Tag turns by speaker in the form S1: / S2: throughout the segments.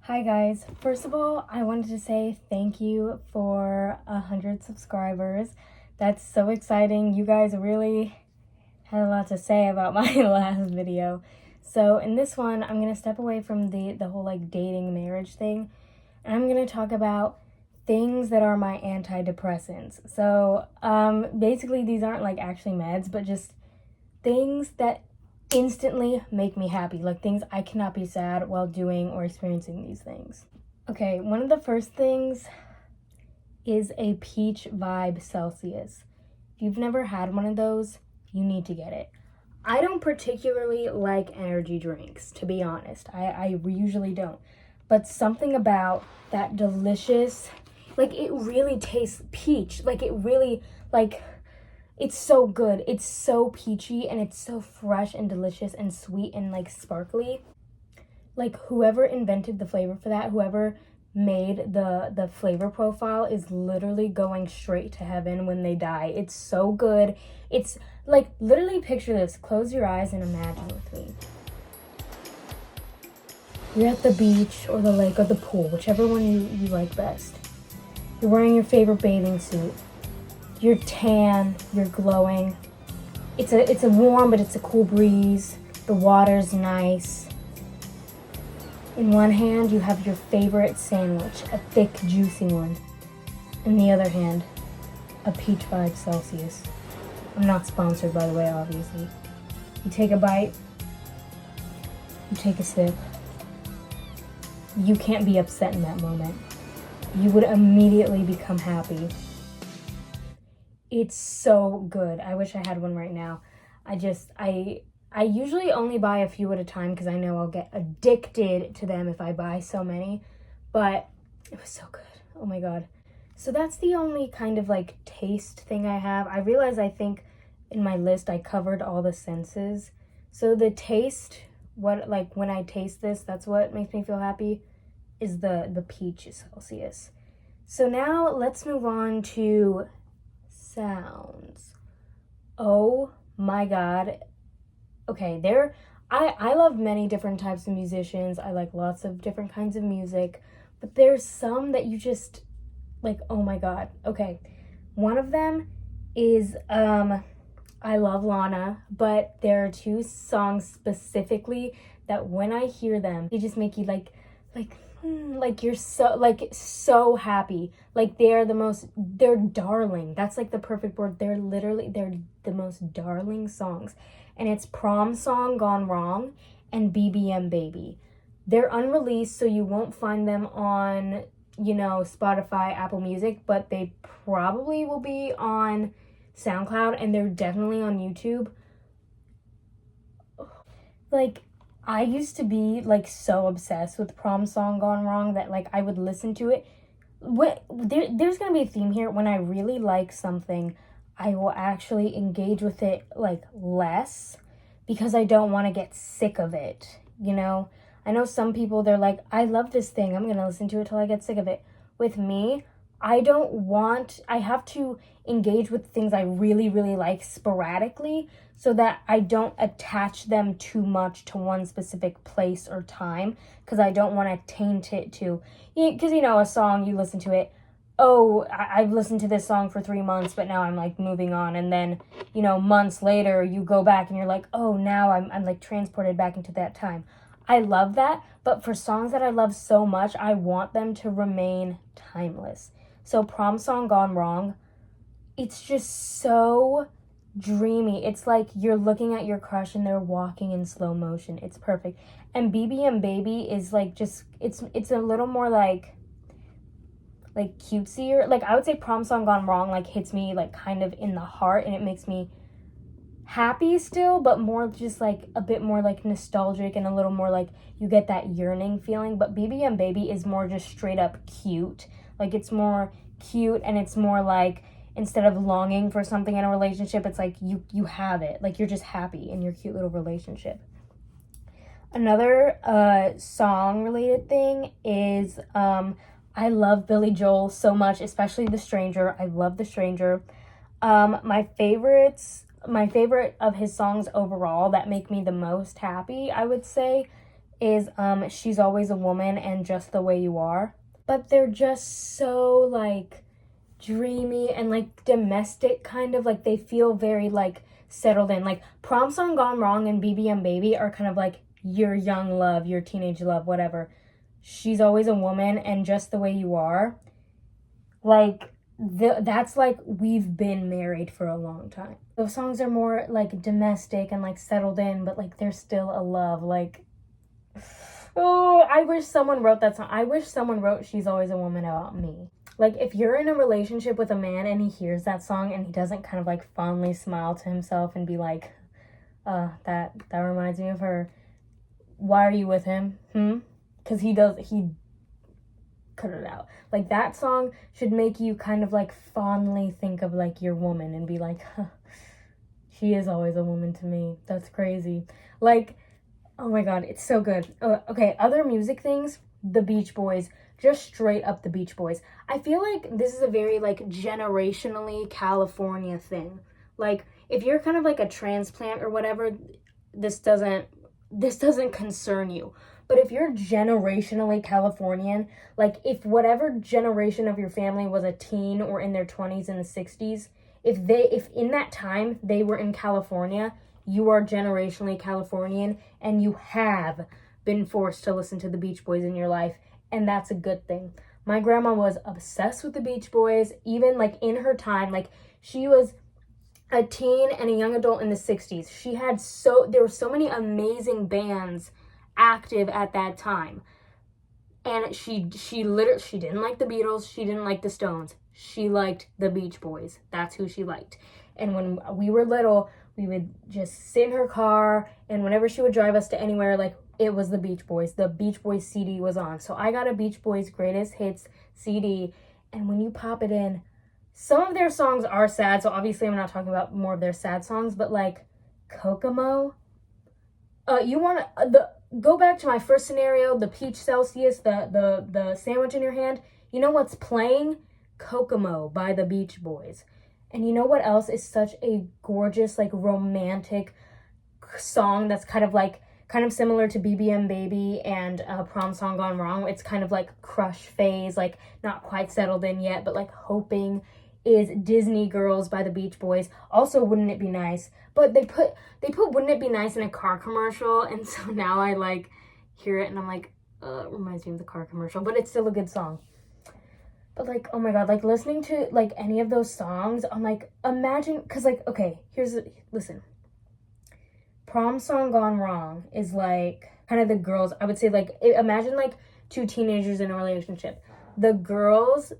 S1: Hi guys, first of all, I wanted to say thank you for 100 subscribers. That's so exciting. You guys really had a lot to say about my last video. So in this one, I'm going to step away from the whole like dating marriage thing, and I'm going to talk about things that are my antidepressants. So basically these aren't like actually meds, but just things that instantly make me happy, like things I cannot be sad while doing or experiencing these things. Okay, one of the first things is a peach vibe Celsius. If you've never had one of those, you need to get it. I don't particularly like energy drinks, to be honest. I usually don't. But something about that delicious, like it really tastes peach. Like it really, like, it's so good. It's so peachy and it's so fresh and delicious and sweet and like sparkly. Like whoever invented the flavor for that, whoever made the flavor profile is literally going straight to heaven when they die. It's so good. It's like, literally picture this. Close your eyes and imagine with me. You're at the beach or the lake or the pool, whichever one you like best. You're wearing your favorite bathing suit. You're tan, you're glowing. It's a warm, but it's a cool breeze. The water's nice. In one hand, you have your favorite sandwich, a thick, juicy one. In the other hand, a peach vibe Celsius. I'm not sponsored, by the way, obviously. You take a bite. You take a sip. You can't be upset in that moment. You would immediately become happy. It's so good. I wish I had one right now. I usually only buy a few at a time because I know I'll get addicted to them if I buy so many. But it was so good. Oh my god. So that's the only kind of like taste thing I have. I realize I think in my list I covered all the senses. So the taste, what like when I taste this, that's what makes me feel happy, is the peach Celsius. So now let's move on to sounds. Oh my god. Okay, I love many different types of musicians. I like lots of different kinds of music, but there's some that you just like, oh my god. Okay. One of them is I love Lana, but there are two songs specifically that when I hear them, they just make you like you're so happy. Like they're darling. That's like the perfect word. They're the most darling songs. And it's Prom Song Gone Wrong and BBM Baby. They're unreleased, so you won't find them on, Spotify, Apple Music, but they probably will be on SoundCloud, and they're definitely on YouTube. Like, I used to be like so obsessed with Prom Song Gone Wrong that like I would listen to it. There's gonna be a theme here. When I really like something, I will actually engage with it like less because I don't want to get sick of it. I know some people, they're like, I love this thing, I'm gonna listen to it till I get sick of it. With me, I have to engage with things I really, really like sporadically so that I don't attach them too much to one specific place or time, because I don't want to taint it to, because a song, you listen to it, oh, I've listened to this song for 3 months, but now I'm like moving on, and then, months later, you go back and you're like, oh, now I'm like transported back into that time. I love that, but for songs that I love so much, I want them to remain timeless. So Prom Song Gone Wrong, it's just so dreamy. It's like you're looking at your crush and they're walking in slow motion. It's perfect. And BBM Baby is like just, it's a little more like cutesier. Like I would say Prom Song Gone Wrong like hits me like kind of in the heart, and it makes me happy still, but more just like a bit more like nostalgic and a little more like you get that yearning feeling. But BBM Baby is more just straight up cute. Like it's more cute, and it's more like instead of longing for something in a relationship, it's like you have it. Like you're just happy in your cute little relationship. Another song related thing is I love Billy Joel so much, especially The Stranger. I love The Stranger. My favorite of his songs overall that make me the most happy, I would say, is She's Always a Woman and Just the Way You Are. But they're just so like dreamy and like domestic, kind of like they feel very like settled in. Like Prom Song Gone Wrong and BBM Baby are kind of like your young love, your teenage love, whatever. She's Always a Woman and Just the Way You Are, like that's like we've been married for a long time. Those songs are more like domestic and like settled in, but like there's still a love. Like, oh, I wish someone wrote that song. I wish someone wrote She's Always a Woman about me. Like, if you're in a relationship with a man and he hears that song and he doesn't kind of like fondly smile to himself and be like, that reminds me of her. Why are you with him? Because he cut it out. Like, that song should make you kind of like fondly think of like your woman and be like, she is always a woman to me. That's crazy. Like, oh my god, it's so good. Okay, other music things, the Beach Boys, just straight up the Beach Boys. I feel like this is a very like generationally California thing. Like, if you're kind of like a transplant or whatever, this doesn't concern you. But if you're generationally Californian, like if whatever generation of your family was a teen or in their 20s in the 60s, if in that time they were in California, you are generationally Californian and you have been forced to listen to the Beach Boys in your life, and that's a good thing. My grandma was obsessed with the Beach Boys, even like in her time. Like, she was a teen and a young adult in the 60s. There were so many amazing bands active at that time. And she didn't like the Beatles, she didn't like the Stones. She liked the Beach Boys. That's who she liked. And when we were little, we would just sit in her car, and whenever she would drive us to anywhere, like, it was the Beach Boys. The Beach Boys CD was on. So I got a Beach Boys Greatest Hits CD, and when you pop it in, some of their songs are sad, so obviously I'm not talking about more of their sad songs, but like Kokomo, you want to go back to my first scenario, the peach Celsius, the sandwich in your hand. You know what's playing? Kokomo by the Beach Boys. And you know what else is such a gorgeous, like, romantic song that's kind of similar to BBM Baby and Prom Song Gone Wrong? It's kind of like crush phase, like not quite settled in yet, but like hoping, is Disney Girls by the Beach Boys. Also, Wouldn't It Be Nice? But they put Wouldn't It Be Nice in a car commercial, and so now I like hear it and I'm like, it reminds me of the car commercial, but it's still a good song. But like, oh my god, like listening to like any of those songs, I'm like, imagine, because like, okay, listen. Prom Song Gone Wrong is like kind of the girls, I would say, like, imagine like two teenagers in a relationship. The girls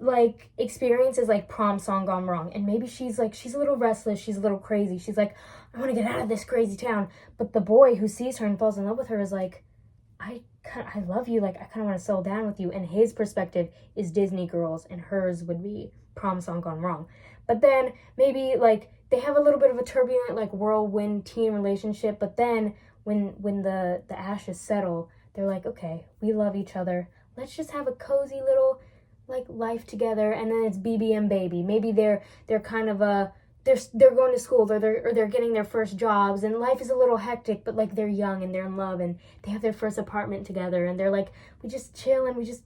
S1: like experience is like Prom Song Gone Wrong, and maybe she's a little restless, she's a little crazy, she's like, I want to get out of this crazy town. But the boy who sees her and falls in love with her is like, I love you, like I kind of want to settle down with you. And his perspective is Disney Girls, and hers would be Prom Song Gone Wrong. But then maybe like they have a little bit of a turbulent, like, whirlwind teen relationship, but then when the ashes settle, they're like, okay, we love each other, let's just have a cozy little like life together. And then it's BBM Baby. Maybe they're kind of they're going to school, or they're getting their first jobs, and life is a little hectic, but like they're young and they're in love, and they have their first apartment together, and they're like, we just chill and we just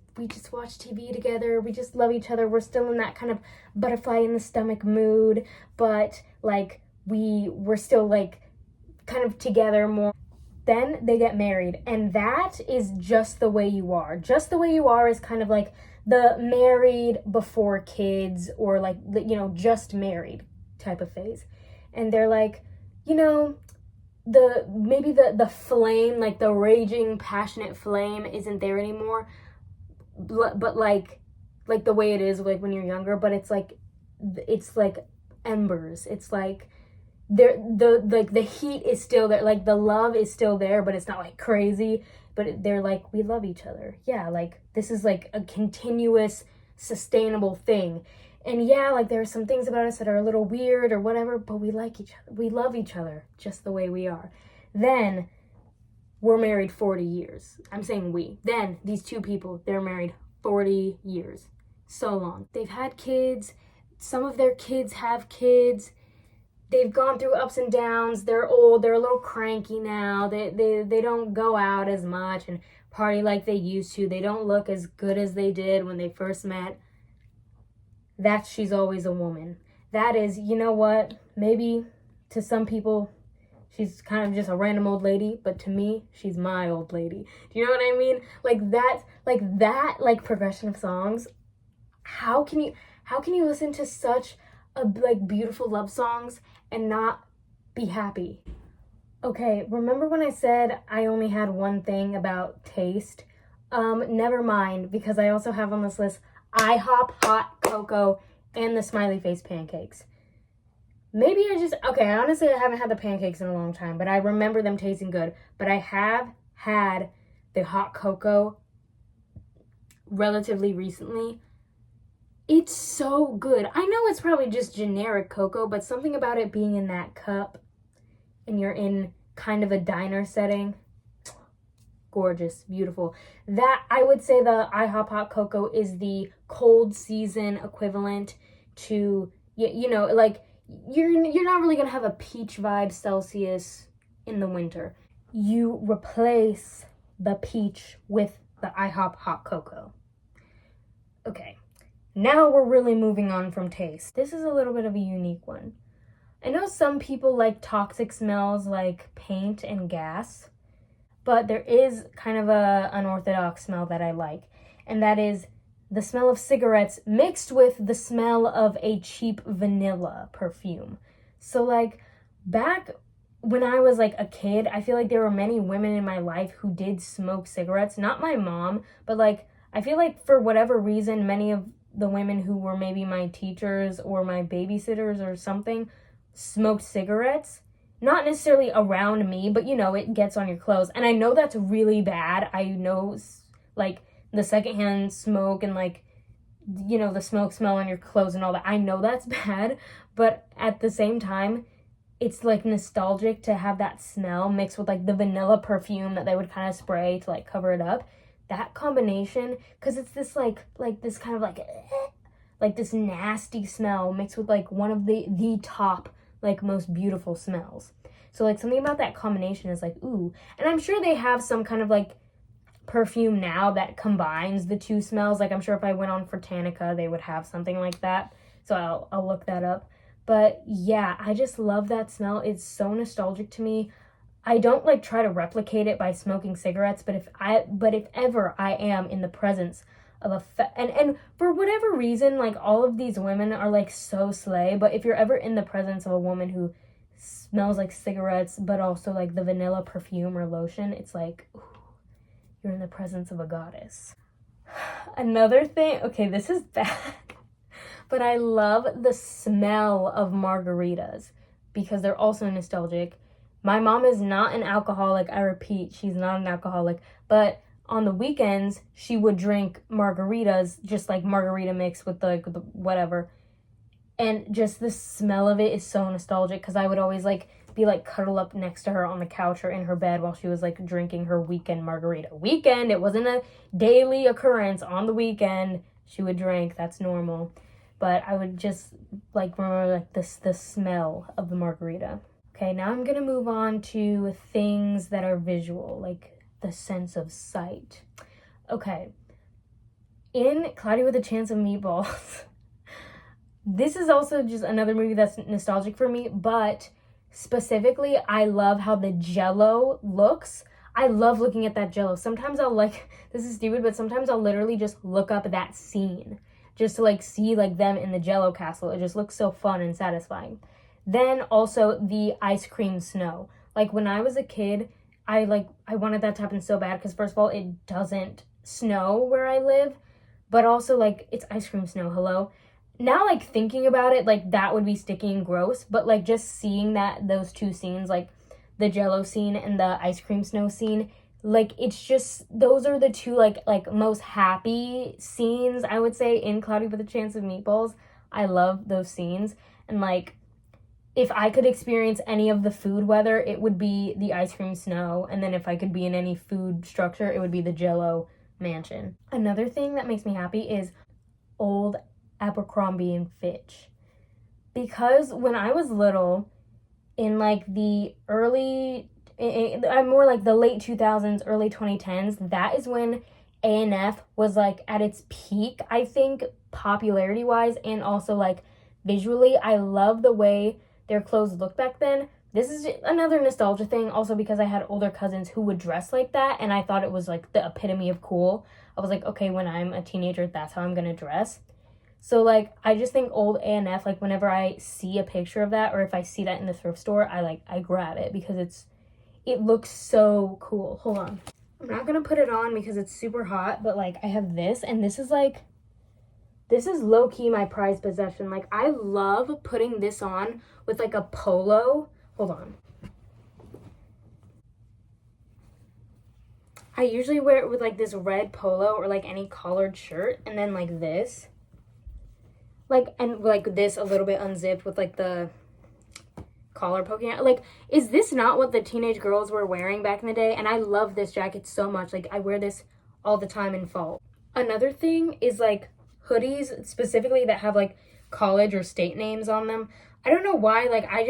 S1: watch TV together, we just love each other, we're still in that kind of butterfly in the stomach mood, but like we're still like kind of together more. Then they get married, and that is Just the Way You Are. Just the Way You Are is kind of like the married before kids, or like, you know, just married type of phase. And they're like, you know, the flame, like the raging passionate flame isn't there anymore, but like the way it is like when you're younger, but it's like embers. It's like the heat is still there, like the love is still there, but it's not like crazy. But they're like, we love each other. Yeah, like this is like a continuous, sustainable thing. And yeah, like there are some things about us that are a little weird or whatever, but we like each other. We love each other just the way we are. Then we're married 40 years. I'm saying we. Then these two people, they're married 40 years. So long. They've had kids. Some of their kids have kids. they've gone through ups and downs. They're old. They're a little cranky now. They don't go out as much and party like they used to. They don't look as good as they did when they first met. That's She's Always a Woman. That is, you know what? Maybe to some people, she's kind of just a random old lady, but to me, she's my old lady. Do you know what I mean? Like progression of songs. How can you listen to such a beautiful love songs and not be happy? Okay, remember when I said I only had one thing about taste? Never mind, because I also have on this list IHOP hot cocoa and the smiley face pancakes. Maybe honestly, I haven't had the pancakes in a long time, but I remember them tasting good. But I have had the hot cocoa relatively recently. It's so good. I know it's probably just generic cocoa, but something about it being in that cup and you're in kind of a diner setting, gorgeous, beautiful. That, I would say the IHOP hot cocoa is the cold season equivalent to, like, you're not really gonna have a peach vibe Celsius in the winter. You replace the peach with the IHOP hot cocoa. Okay, now we're really moving on from taste. This is a little bit of a unique one. I know some people like toxic smells like paint and gas, but there is kind of a unorthodox smell that I like, and that is the smell of cigarettes mixed with the smell of a cheap vanilla perfume. So like back when I was like a kid, I feel like there were many women in my life who did smoke cigarettes. Not my mom, but like I feel like for whatever reason, many of the women who were maybe my teachers or my babysitters or something smoked cigarettes. Not necessarily around me, but it gets on your clothes. And I know that's really bad. I know like the secondhand smoke and like, the smoke smell on your clothes and all that. I know that's bad, but at the same time, it's like nostalgic to have that smell mixed with like the vanilla perfume that they would kind of spray to like cover it up. That combination, because it's this like this kind of like this nasty smell mixed with like one of the top like most beautiful smells. So like something about that combination is like, ooh. And I'm sure they have some kind of like perfume now that combines the two smells. Like I'm sure if I went on Britannica, they would have something like that. So I'll look that up. But yeah, I just love that smell. It's so nostalgic to me. I don't like try to replicate it by smoking cigarettes, but if ever I am in the presence of and for whatever reason, like all of these women are like so slay, but if you're ever in the presence of a woman who smells like cigarettes but also like the vanilla perfume or lotion, it's like, ooh, you're in the presence of a goddess. Another thing, okay, this is bad, but I love the smell of margaritas because they're also nostalgic. My mom is not an alcoholic. I repeat, she's not an alcoholic, but on the weekends, she would drink margaritas, just like margarita mix with the whatever. And just the smell of it is so nostalgic because I would always like be like cuddle up next to her on the couch or in her bed while she was like drinking her weekend margarita. Weekend, it wasn't a daily occurrence. On the weekend, she would drink. That's normal. But I would just like remember like the smell of the margarita. Okay, now I'm gonna move on to things that are visual, like the sense of sight. Okay, in Cloudy with a Chance of Meatballs, this is also just another movie that's nostalgic for me, but specifically, I love how the Jell-O looks. I love looking at that Jell-O. Sometimes I'll like, this is stupid, but sometimes I'll literally just look up that scene just to like see like them in the Jell-O castle. It just looks so fun and satisfying. Then also the ice cream snow. Like when I was a kid, I wanted that to happen so bad because first of all, it doesn't snow where I live, but also like it's ice cream snow. Hello. Now like thinking about it, like that would be sticky and gross, but like just seeing those two scenes, like the Jell-O scene and the ice cream snow scene, like it's just, those are the two like most happy scenes I would say in Cloudy with a Chance of Meatballs. I love those scenes, and like if I could experience any of the food weather, it would be the ice cream snow. And then if I could be in any food structure, it would be the Jell-O mansion. Another thing that makes me happy is old Abercrombie and Fitch. Because when I was little, in like the I'm more like the late 2000s, early 2010s. That is when A&F was like at its peak, I think, popularity wise, and also like visually. I love the way their clothes looked back then. This is another nostalgia thing, also because I had older cousins who would dress like that, and I thought it was like the epitome of cool. I was like, okay, when I'm a teenager, that's how I'm gonna dress. So, like, I just think old A&F, like, whenever I see a picture of that, or if I see that in the thrift store, I grab it because it looks so cool. Hold on. I'm not gonna put it on because it's super hot, but, like, I have this, and this is low-key my prized possession. Like, I love putting this on with, like, a polo. Hold on. I usually wear it with, like, this red polo or, like, any collared shirt, and then, like, this. Like, and like this a little bit unzipped with like the collar poking out. Like, is this not what the teenage girls were wearing back in the day? And I love this jacket so much. Like, I wear this all the time in fall. Another thing is like hoodies specifically that have like college or state names on them. I don't know why, like I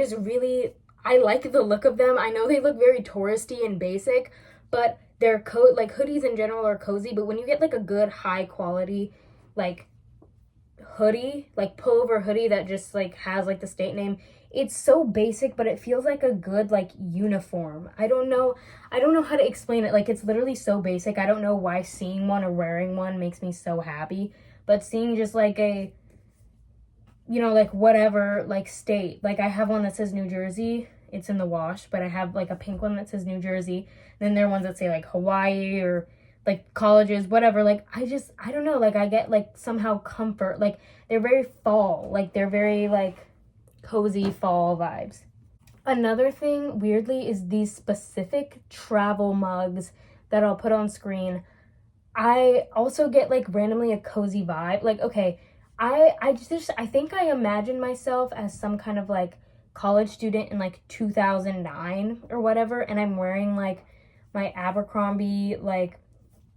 S1: like the look of them. I know they look very touristy and basic, but they're like hoodies in general are cozy, but when you get like a good high quality like hoodie, like pullover hoodie that just like has like the state name, it's so basic, but it feels like a good like uniform. I don't know how to explain it. Like, it's literally so basic. I don't know why seeing one or wearing one makes me so happy, but seeing just like a, you know, like whatever like state, like I have one that says New Jersey, it's in the wash, but I have like a pink one that says New Jersey. Then there are ones that say like Hawaii or like colleges, whatever. Like, I don't know, like I get like somehow comfort. Like, they're very fall, like they're very like cozy fall vibes. Another thing, weirdly, is these specific travel mugs that I'll put on screen. I also get like randomly a cozy vibe. Like, okay, I think I imagine myself as some kind of like college student in like 2009 or whatever, and I'm wearing like my Abercrombie like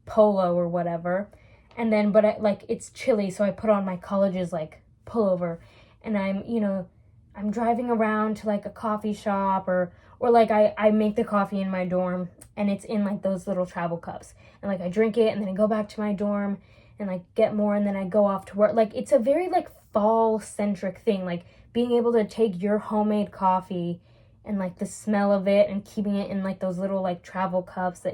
S1: polo or whatever, and then like it's chilly, so I put on my college's like pullover, and I'm driving around to like a coffee shop, or like I make the coffee in my dorm, and it's in like those little travel cups, and like I drink it and then I go back to my dorm and like get more, and then I go off to work. Like, it's a very like fall centric thing, like being able to take your homemade coffee and like the smell of it and keeping it in like those little like travel cups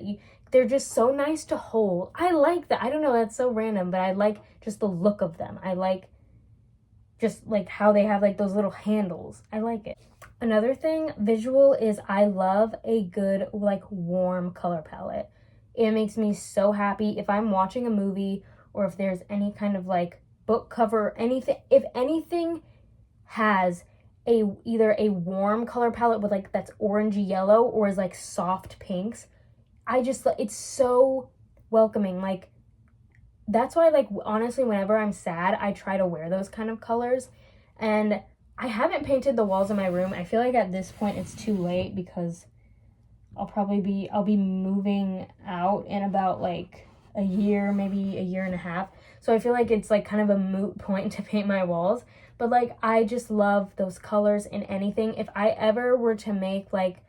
S1: they're just so nice to hold. I like that. I don't know, that's so random, but I like just the look of them. I like just like how they have like those little handles. I like it. Another thing, visual, is I love a good like warm color palette. It makes me so happy if I'm watching a movie or if there's any kind of like book cover, anything, if anything has either a warm color palette with like that's orangey yellow or is like soft pinks, it's so welcoming. Like, that's why, like, honestly, whenever I'm sad, I try to wear those kind of colors. And I haven't painted the walls in my room. I feel like at this point it's too late because I'll be moving out in about like a year, maybe a year and a half. So I feel like it's like kind of a moot point to paint my walls. But like, I just love those colors in anything. If I ever were to make like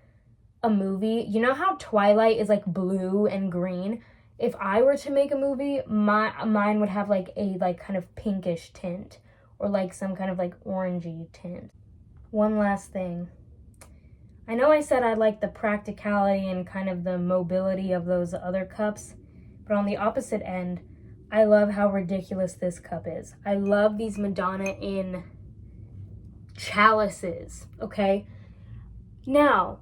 S1: a movie, you know how Twilight is like blue and green? If I were to make a movie, mine would have like a like kind of pinkish tint or like some kind of like orangey tint. One last thing. I know I said I like the practicality and kind of the mobility of those other cups, but on the opposite end, I love how ridiculous this cup is. I love these Madonna in chalices, okay? Now,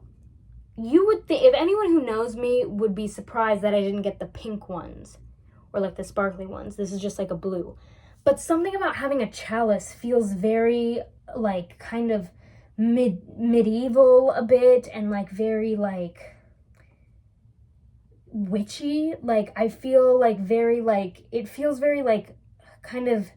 S1: you would think, if anyone who knows me would be surprised that I didn't get the pink ones or like the sparkly ones. This is just like a blue. But something about having a chalice feels very like kind of medieval a bit, and like very like witchy. Like, I feel like very like, it feels very like kind of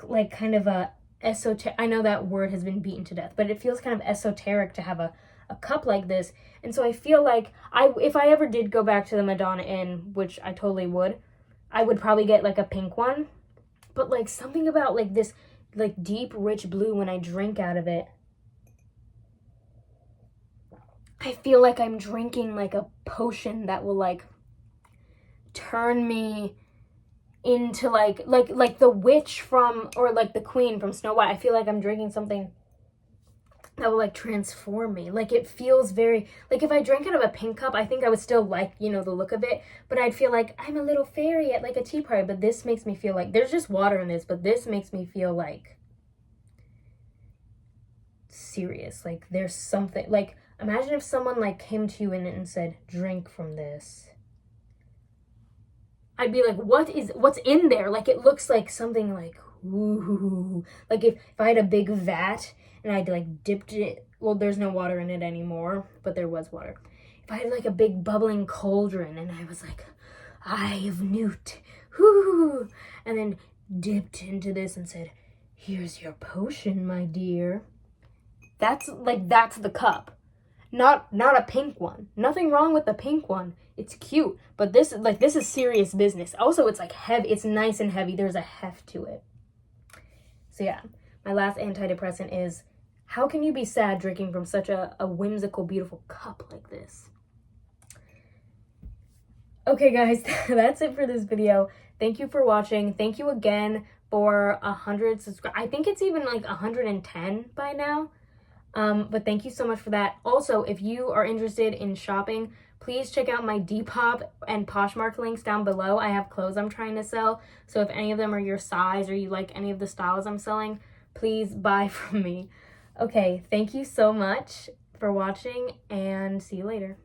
S1: like kind of a esoteric. I know that word has been beaten to death, but it feels kind of esoteric to have a cup like this. And so I feel like if I ever did go back to the Madonna Inn, which I totally would, I would probably get like a pink one. But like something about like this like deep rich blue when I drink out of it, I feel like I'm drinking like a potion that will like turn me into like the witch from, or like the queen from Snow White. I feel like I'm drinking something that will like transform me. Like it feels very, like if I drank out of a pink cup, I think I would still like, you know, the look of it, but I'd feel like I'm a little fairy at like a tea party. But this makes me feel like there's just water in this, but this makes me feel like serious. Like there's something, like imagine if someone like came to you and said, drink from this. I'd be like, what's in there? Like it looks like something like, ooh. Like if I had a big vat and I'd like dipped it, well, there's no water in it anymore, but there was water. If I had like a big bubbling cauldron and I was like, Eye of Newt, whoo, and then dipped into this and said, here's your potion, my dear. That's the cup. Not a pink one. Nothing wrong with the pink one. It's cute, but this is serious business. Also, it's like heavy. It's nice and heavy. There's a heft to it. So yeah, my last antidepressant is, how can you be sad drinking from such a whimsical, beautiful cup like this? Okay, guys, that's it for this video. Thank you for watching. Thank you again for 100 subscribers. I think it's even like 110 by now. But thank you so much for that. Also, if you are interested in shopping, please check out my Depop and Poshmark links down below. I have clothes I'm trying to sell, so if any of them are your size or you like any of the styles I'm selling, please buy from me. Okay, thank you so much for watching, and see you later.